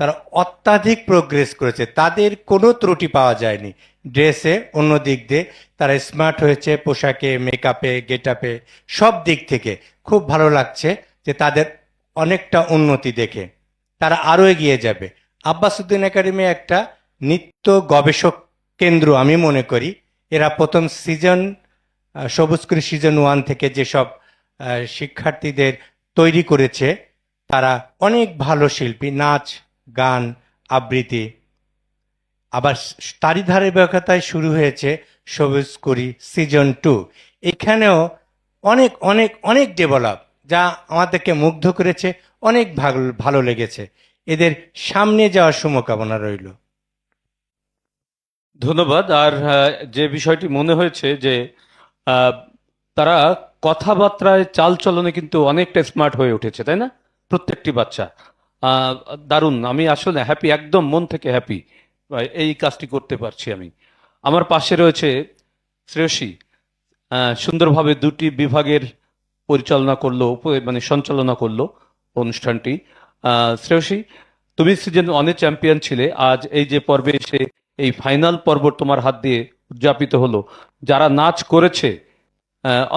Speaker 6: তারা অত্যাধিক প্রোগ্রেস করেছে, তাদের কোনো ত্রুটি পাওয়া যায়নি। ড্রেসে, অন্য দিক দিয়ে তারা স্মার্ট হয়েছে, পোশাকে, মেকআপে, গেটআপে, সব দিক থেকে খুব ভালো লাগছে যে তাদের অনেকটা উন্নতি দেখে। তারা আরও এগিয়ে যাবে। আব্বাসউদ্দিন একাডেমি একটা নিত্য গবেষক কেন্দ্র আমি মনে করি। এরা প্রথম সিজন, সবুজকুড়ি সিজন 1 থেকে যেসব শিক্ষার্থীদের তৈরি করেছে, তারা অনেক ভালো শিল্পী, নাচ, গান, আবৃত্তি। আবার তারই ধারাবাহিকতায় শুরু হয়েছে সবুজকুড়ি সিজন 2। এখানেও অনেক অনেক অনেক ডেভেলপ, যা আমাদেরকে মুগ্ধ করেছে, অনেক ভালো ভালো লেগেছে। এদের সামনে যাওয়ার শুভকামনা রইল।
Speaker 1: ধন্যবাদ। আর যে বিষয়টি মনে হয়েছে যে আহ, তারা কথাবার্তায়, চালচলনে কিন্তু অনেকটা স্মার্ট হয়ে উঠেছে, তাই না? প্রত্যেকটি বাচ্চা আহ, দারুণ। আমি আসলে হ্যাপি, একদম মন থেকে হ্যাপি এই কাজটি করতে পারছি আমি। আমার পাশে রয়েছে শ্রেয়সী, সুন্দরভাবে দুটি বিভাগের পরিচালনা করলো, মানে সঞ্চালনা করলো অনুষ্ঠানটি। শ্রেয়সী, তুমি সিজন 1 চ্যাম্পিয়ন ছিলে, আজ এই যে পর্বে এসে এই ফাইনাল পর্ব তোমার হাত দিয়ে উদযাপিত হলো। যারা নাচ করেছে,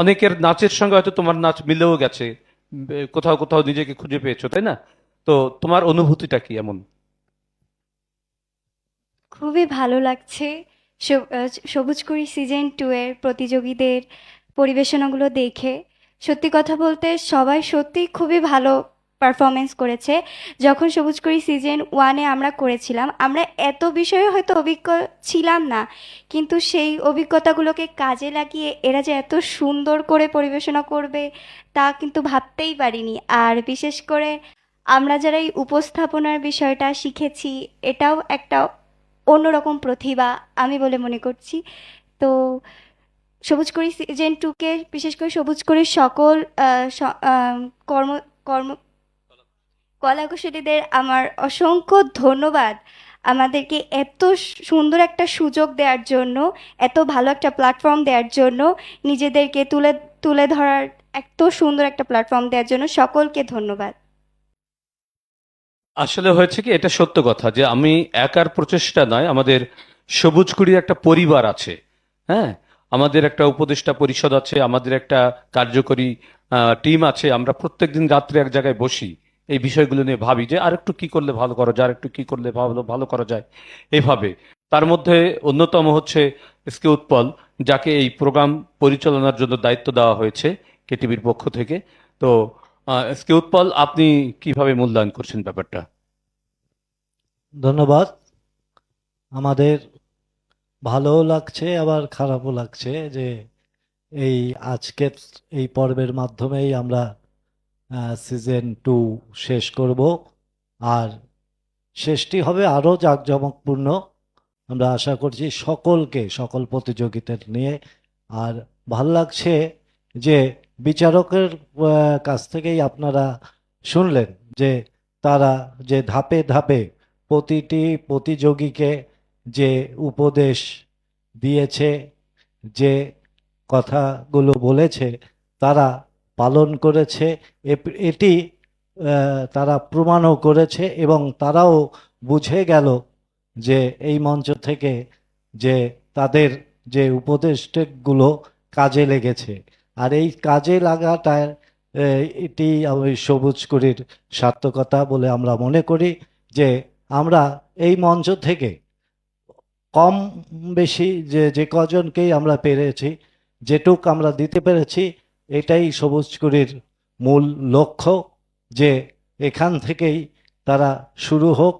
Speaker 1: অনেকের নাচের সঙ্গে হয়তো তোমার নাচ মিলেও গেছে, কোথাও কোথাও নিজেকে খুঁজে পেয়েছো, তাই না? তো তোমার অনুভূতিটা কি এমন?
Speaker 2: খুবই ভালো লাগছে সবুজকুড়ি সিজন 2 এর প্রতিযোগীদের পরিবেশনাগুলো দেখে। সত্যি কথা বলতে সবাই সত্যি খুবই ভালো পারফরমেন্স করেছে। যখন সবুজকুড়ি সিজন 1-এ আমরা করেছিলাম, আমরা এত বিষয়ে হয়তো অভিজ্ঞ ছিলাম না, কিন্তু সেই অভিজ্ঞতাগুলোকে কাজে লাগিয়ে এরা যে এত সুন্দর করে পরিবেশনা করবে তা কিন্তু ভাবতেই পারিনি। আর বিশেষ করে আমরা যারা এই উপস্থাপনার বিষয়টা শিখেছি, এটাও একটা অন্যরকম প্রতিভা আমি বলে মনে করছি। তো সবুজকুড়ি সিজন 2-কে, বিশেষ করে সবুজকুড়ির সকল কর্ম কর্ম কলাকুশলীদের আমার অসংখ্য ধন্যবাদ, আমাদেরকে এত সুন্দর একটা সুযোগ দেওয়ার জন্য, এত ভালো একটা প্ল্যাটফর্ম দেওয়ার জন্য, নিজেদেরকে তুলে তুলে ধরার এত সুন্দর একটা প্ল্যাটফর্ম দেওয়ার জন্য সকলকে ধন্যবাদ।
Speaker 1: আসলে হয়েছে কি, এটা সত্য কথা যে আমি একার প্রচেষ্টা নয়, আমাদের সবুজকুড়ির একটা পরিবার আছে। হ্যাঁ, আমাদের একটা উপদেষ্টা পরিষদ আছে, আমাদের একটা কার্যকরী টিম আছে। আমরা প্রত্যেকদিন রাত্রে এক জায়গায় বসি, এই বিষয়গুলো নিয়ে ভাবি যে আরেকটু কি করলে ভালো করা যায়, আরেকটু কি করলে ভালো ভালো করা যায়, এভাবে। তার মধ্যে অন্যতম হচ্ছে এস কে উৎপল, যাকে এই প্রোগ্রাম পরিচালনার জন্য দায়িত্ব দেওয়া হয়েছে। কেটিভির পক্ষ থেকে। তো এস কে উৎপল, আপনি কিভাবে মূল্যায়ন করছেন ব্যাপারটা?
Speaker 8: ধন্যবাদ। আমাদের ভালোও লাগছে আবার খারাপও লাগছে যে এই আজকের এই পর্বের মাধ্যমেই আমরা সিজন 2 শেষ করব, আর শেষটি হবে আরও জাঁকজমকপূর্ণ। আমরা আশা করছি সকল প্রতিযোগিতার নিয়ে। আর ভাল লাগছে যে বিচারকের কাছ থেকেই আপনারা শুনলেন যে তারা যে ধাপে ধাপে প্রতিটি প্রতিযোগীকে যে উপদেশ দিয়েছে, যে কথাগুলো বলেছে তারা পালন করেছে, এটি তারা প্রমাণও করেছে এবং তারাও বুঝে গেল যে এই মঞ্চ থেকে যে তাদের যে উপদেশগুলো কাজে লেগেছে। আর এই কাজে লাগাটার এটি ওই সবুজকুড়ির সার্থকতা বলে আমরা মনে করি যে আমরা এই মঞ্চ থেকে কম বেশি যে কজনকেই আমরা পেরেছি, যেটুক আমরা দিতে পেরেছি, এটাই সবুজকুড়ির মূল লক্ষ্য, যে এখান থেকেই তারা শুরু হোক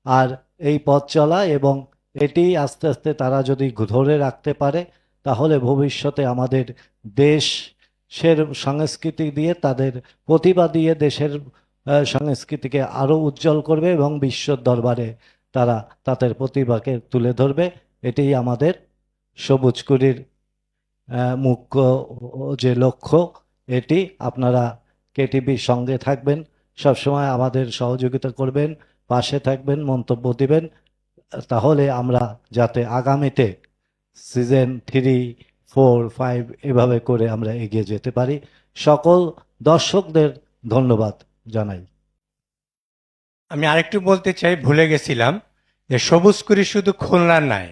Speaker 8: আর এই পথ চলা, এবং এটি আস্তে আস্তে তারা যদি ধরে রাখতে পারে তাহলে ভবিষ্যতে আমাদের দেশের সংস্কৃতি দিয়ে, তাদের প্রতিভা দিয়ে দেশের সংস্কৃতিকে আরও উজ্জ্বল করবে এবং বিশ্বর দরবারে তারা তাদের প্রতিভাকে তুলে ধরবে। এটাই আমাদের সবুজকুড়ির মুখ্য যে লক্ষ্য। এটি আপনারা কেটিভির সঙ্গে থাকবেন, সবসময় আমাদের সহযোগিতা করবেন, পাশে থাকবেন, মন্তব্য দিবেন, তাহলে আমরা যাতে আগামীতে সিজন 3, 4, 5 এভাবে করে আমরা এগিয়ে যেতে পারি। সকল দর্শকদের ধন্যবাদ জানাই।
Speaker 6: আমি আরেকটু বলতে চাই, ভুলে গেছিলাম যে সবুজকুড়ি শুধু খুলনার নয়,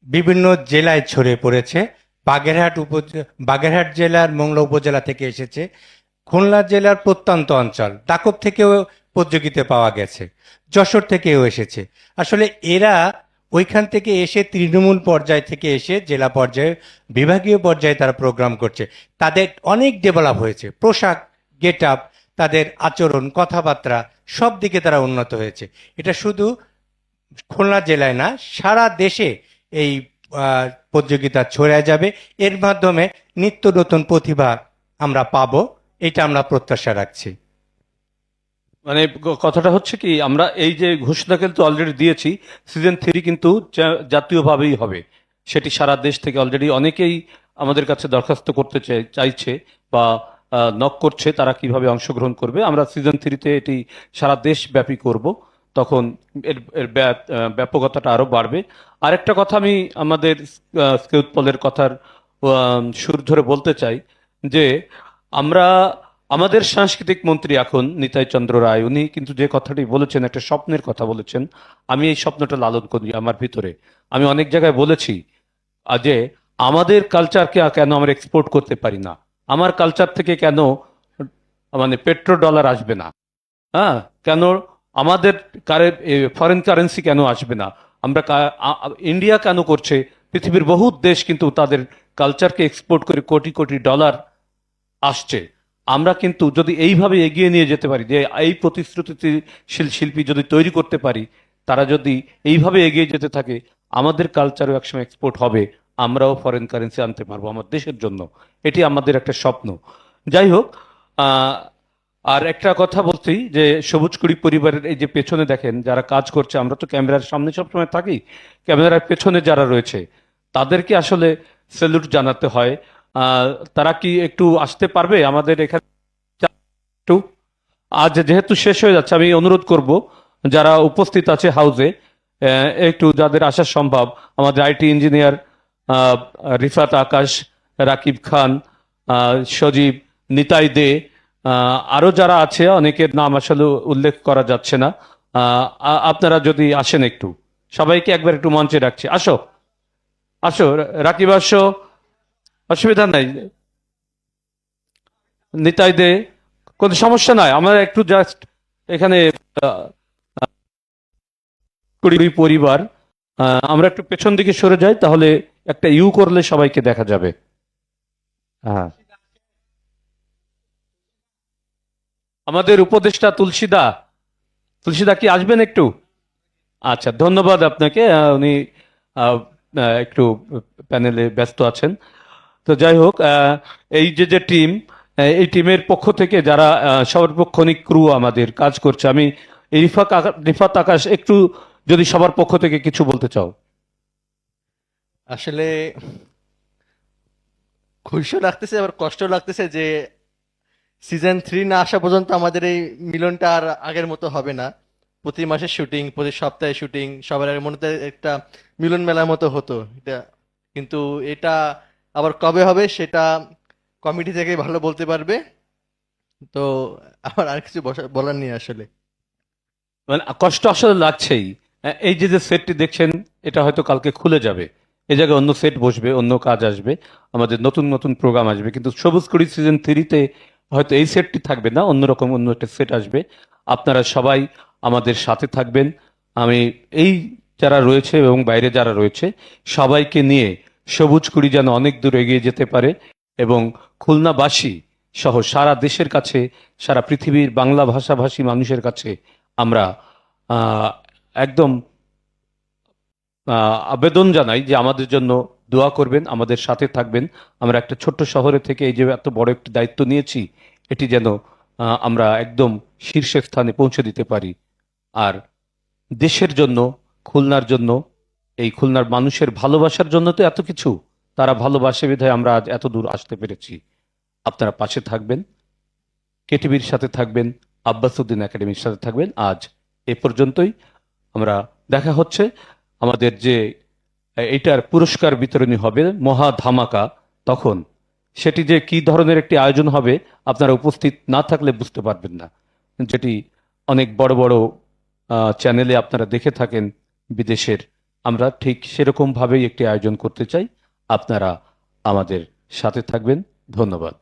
Speaker 6: বিভিন্ন জেলায় ছড়িয়ে পড়েছে। বাগেরহাট জেলার মোংলা উপজেলা থেকে এসেছে, খুলনা জেলার প্রত্যন্ত অঞ্চল দাকব থেকেও প্রতিযোগিতা পাওয়া গেছে, যশোর থেকেও এসেছে। আসলে এরা ওইখান থেকে এসে তৃণমূল পর্যায় থেকে এসে জেলা পর্যায়ে, বিভাগীয় পর্যায়ে তারা প্রোগ্রাম করছে। তাদের অনেক ডেভেলপ হয়েছে, পোশাক, গেট আপ, তাদের আচরণ, কথাবার্তা, সব দিকে তারা উন্নত হয়েছে। এটা শুধু খুলনা জেলায় না, সারা দেশে এই প্রতিযোগিতা ছড়িয়ে যাবে। এর মাধ্যমে নিত্য নতুন প্রতিভা আমরা পাবো, এটা আমরা প্রত্যাশা রাখছি।
Speaker 1: মানে কথাটা হচ্ছে কি, আমরা এই যে ঘোষণা কিন্তু অলরেডি দিয়েছি, সিজন 3 কিন্তু জাতীয়ভাবেই হবে। সেটি সারা দেশ থেকে অলরেডি অনেকেই আমাদের কাছে দরখাস্ত করতে চাইছে বা নক করছে, তারা কিভাবে অংশগ্রহণ করবে। আমরা সিজন 3-তে এটি সারা দেশ ব্যাপী করব, তখন এর ব্যাপকতাটা আরো বাড়বে। আরেকটা কথা আমি আমাদের কে উৎপলের কথার সুর ধরে বলতে চাই যে আমাদের সাংস্কৃতিক মন্ত্রী এখন নিতাই চন্দ্র রায়, উনি কিন্তু যে কথাটি বলেছেন, একটা স্বপ্নের কথা বলেছেন। আমি এই স্বপ্নটা লালন করি আমার ভিতরে। আমি অনেক জায়গায় বলেছি যে আমাদের কালচারকে কেন আমরা এক্সপোর্ট করতে পারি না, আমার কালচার থেকে কেন মানে পেট্রো ডলার আসবে না, হ্যাঁ, কেন আমাদের ফরেন কারেন্সি কেন আসবে না, আমরা ইন্ডিয়া কেন করছে, পৃথিবীর বহু দেশ কিন্তু তাদের কালচারকে এক্সপোর্ট করে কোটি কোটি ডলার আসছে। আমরা কিন্তু যদি এইভাবে এগিয়ে নিয়ে যেতে পারি, যে এই প্রতিশ্রুতিশীল শিল্পী যদি তৈরি করতে পারি, তারা যদি এইভাবে এগিয়ে যেতে থাকে, আমাদের কালচারও একসময় এক্সপোর্ট হবে, আমরাও ফরেন কারেন্সি আনতে পারবো আমার দেশের জন্য। এটি আমাদের একটা স্বপ্ন। যাই হোক, আর একটা কথা বলছি যে সবুজকুড়ি পরিবারের এই যে পেছনে দেখেন যারা কাজ করছে, আমরা তো ক্যামেরার সামনে সবসময় থাকি, ক্যামেরার পেছনে যারা রয়েছে তাদেরকে আসলে স্যালুট জানাতে হয়। তারা কি একটু আসতে পারবে আমাদের এখানে? একটু আজ যেহেতু শেষ হয়ে যাচ্ছে, আমি অনুরোধ করব যারা উপস্থিত আছে হাউসে, একটু যাদের আসা সম্ভব, আমাদের আইটি ইঞ্জিনিয়ার রিফাত আকাশ, রাকিব খান, সজীব, নিতাই দে, আরো যারা আছে, অনেকের নাম আসলে উল্লেখ করা যাচ্ছে না। আপনারা যদি আসেন, একটু সবাইকে একবার একটু মঞ্চে রাখছি। আসো আসো রাকিব, আসো, অসুবিধা নাই। নিতাই দে, কোনো সমস্যা নাই, আমরা একটু জাস্ট এখানে কুড়ি পরিবার, আমরা একটু পেছন দিকে সরে যাই, তাহলে একটা ইউ করলে সবাইকে দেখা যাবে। হ্যাঁ, আমাদের উপদেষ্টা তুলসীদা কি আসবেন একটু? আচ্ছা, ধন্যবাদ আপনাকে। উনি একটু প্যানেলে ব্যস্ত আছেন। তো যাই হোক, এই যে টিম, এই টিমের পক্ষ থেকে যারা সর্বক্ষণিক ক্রু আমাদের কাজ করছে, আমি এই রিফাত আকাশ, একটু যদি সবার পক্ষ থেকে কিছু বলতে চাও।
Speaker 9: আসলে খুশিও লাগতেছে আবার কষ্ট লাগতেছে যে সিজন 3 না আসা পর্যন্ত আমাদের এই মিলনটা আর আগের মতো হবে না। প্রতি মাসে শুটিং, প্রতি সপ্তাহে শুটিং, সবার আগের মনে হয় একটা মিলন মেলার মতো হতো এটা, কিন্তু এটা আবার কবে হবে সেটা কমিটি থেকে ভালো বলতে পারবে। তো আমার আর কিছু বলার নেই আসলে।
Speaker 1: মানে কষ্ট আসলে লাগছেই। এই যে সেটটি দেখছেন, এটা হয়তো কালকে খুলে যাবে, এই জায়গায় অন্য সেট বসবে, অন্য কাজ আসবে, আমাদের নতুন নতুন প্রোগ্রাম আসবে, কিন্তু সবুজ কড়ি সিজন 3-তে হয়তো এই সেটটি থাকবে না, অন্যরকম অন্য একটা সেট আসবে। আপনারা সবাই আমাদের সাথে থাকবেন। আমি এই যারা রয়েছে এবং বাইরে যারা রয়েছে সবাইকে নিয়ে সবুজ কড়ি যেন অনেক দূর এগিয়ে যেতে পারে, এবং খুলনাবাসী সহ সারা দেশের কাছে, সারা পৃথিবীর বাংলা ভাষাভাষী মানুষের কাছে আমরা একদম আবেদন জানাই যে আমাদের জন্য দোয়া করবেন, আমাদের সাথে থাকবেন। আমরা একটা ছোট্ট শহরে থেকে এই যে এত বড় একটি দায়িত্ব নিয়েছি, এটি যেন আমরা একদম শীর্ষের স্থানে পৌঁছে দিতে পারি। আর দেশের জন্য, খুলনার জন্য, এই খুলনার মানুষের ভালোবাসার জন্য তো এত কিছু, তারা ভালোবাসে বিধায় আমরা আজ এত দূর আসতে পেরেছি। আপনারা পাশে থাকবেন, কেটিভির সাথে থাকবেন, আব্বাসউদ্দিন একাডেমির সাথে থাকবেন। আজ এ পর্যন্তই। আমরা দেখা হচ্ছে আমাদের যে এটার পুরস্কার বিতরণী হবে মহা ধামাকা, তখন সেটি যে কি ধরনের একটি আয়োজন হবে আপনারা উপস্থিত না থাকলে বুঝতে পারবেন না, যেটি অনেক বড় বড় চ্যানেলে আপনারা দেখে থাকেন বিদেশের। আমরা ঠিক সেরকম ভাবেই একটি আয়োজন করতে চাই। আপনারা আমাদের সাথে থাকবেন। ধন্যবাদ।